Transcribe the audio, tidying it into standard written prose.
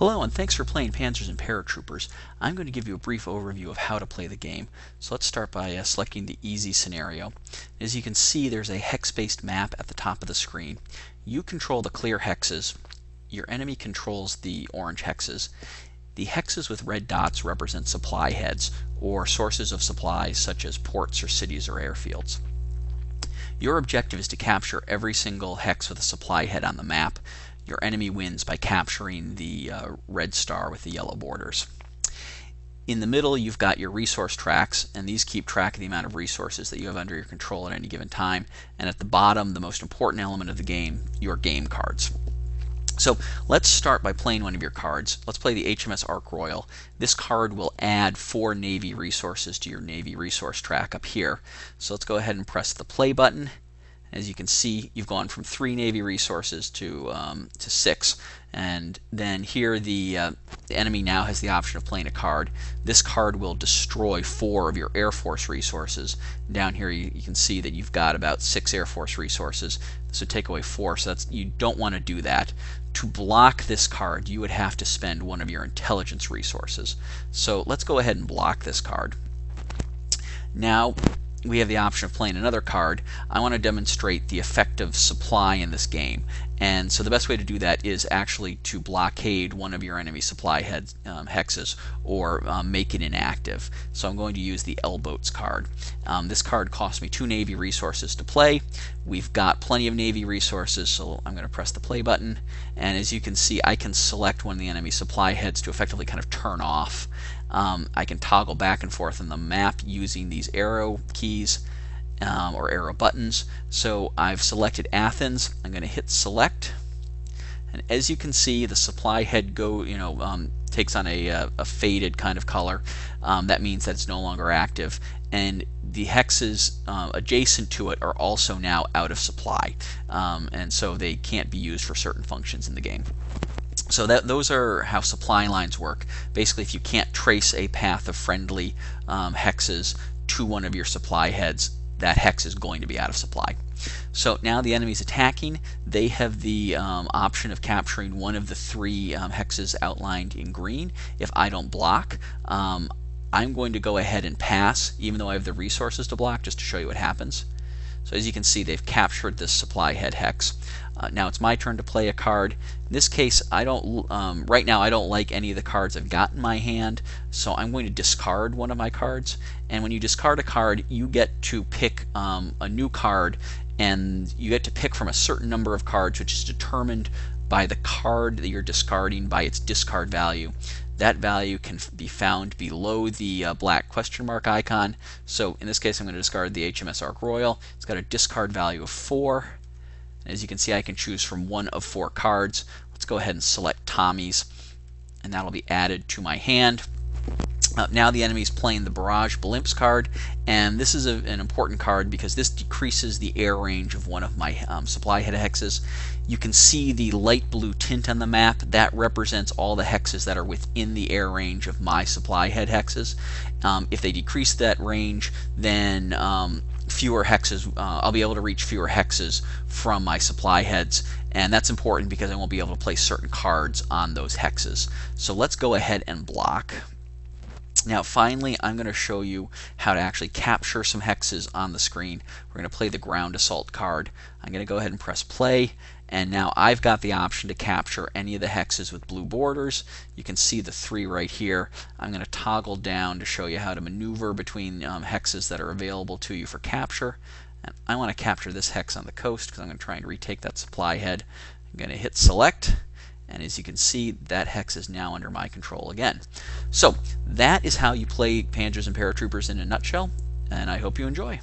Hello and thanks for playing Panzers and Paratroopers. I'm going to give you a brief overview of how to play the game. So let's start by selecting the easy scenario. As you can see, there's a hex-based map at the top of the screen. You control the clear hexes. Your enemy controls the orange hexes. The hexes with red dots represent supply heads, or sources of supplies such as ports or cities or airfields. Your objective is to capture every single hex with a supply head on the map. Your enemy wins by capturing the red star with the yellow borders. In the middle, you've got your resource tracks, and these keep track of the amount of resources that you have under your control at any given time. And at the bottom, the most important element of the game, your game cards. So let's start by playing one of your cards. Let's play the HMS Ark Royal. This card will add 4 Navy resources to your Navy resource track up here. So let's go ahead and press the play button. As you can see, you've gone from 3 Navy resources to 6, and then here the enemy now has the option of playing a card. This card will destroy 4 of your Air Force resources. Down here you can see that you've got about 6 Air Force resources. This would take away 4, so you don't want to do that. To block this card, you would have to spend one of your intelligence resources. So let's go ahead and block this card. Now we have the option of playing another card. I want to demonstrate the effect of supply in this game, and so the best way to do that is actually to blockade one of your enemy supply hexes, or make it inactive. So I'm going to use the L-Boats card. This card costs me 2 Navy resources to play. We've got plenty of Navy resources, so I'm going to press the play button, and as you can see, I can select one of the enemy supply heads to effectively kind of turn off. I can toggle back and forth on the map using these arrow keys or arrow buttons. So I've selected Athens. I'm going to hit select, and as you can see, the supply head takes on a faded kind of color. That means that it's no longer active, and the hexes adjacent to it are also now out of supply, and so they can't be used for certain functions in the game. So those are how supply lines work. Basically, if you can't trace a path of friendly hexes to one of your supply heads, that hex is going to be out of supply. So now the enemy's attacking. They have the option of capturing one of the 3 hexes outlined in green. If I don't block, I'm going to go ahead and pass, even though I have the resources to block, just to show you what happens. So as you can see, they've captured this supply head hex. Now it's my turn to play a card. In this case, right now I don't like any of the cards I've got in my hand, so I'm going to discard one of my cards. And when you discard a card, you get to pick a new card, and you get to pick from a certain number of cards, which is determined by the card that you're discarding by its discard value. That value can be found below the black question mark icon. So in this case, I'm going to discard the HMS Ark Royal. It's got a discard value of 4. And as you can see, I can choose from one of 4 cards. Let's go ahead and select Tommy's, and that'll be added to my hand. Now the enemy's playing the Barrage Blimps card, and this is an important card because this decreases the air range of one of my supply head hexes. You can see the light blue tint on the map. That represents all the hexes that are within the air range of my supply head hexes. If they decrease that range, then fewer hexes, I'll be able to reach fewer hexes from my supply heads, and that's important because I won't be able to place certain cards on those hexes. So let's go ahead and block. Now finally, I'm going to show you how to actually capture some hexes on the screen. We're going to play the Ground Assault card. I'm going to go ahead and press play, and now I've got the option to capture any of the hexes with blue borders. You can see the 3 right here. I'm going to toggle down to show you how to maneuver between hexes that are available to you for capture. And I want to capture this hex on the coast because I'm going to try and retake that supply head. I'm going to hit select, and as you can see, that hex is now under my control again. So that is how you play Panzers and Paratroopers in a nutshell, and I hope you enjoy.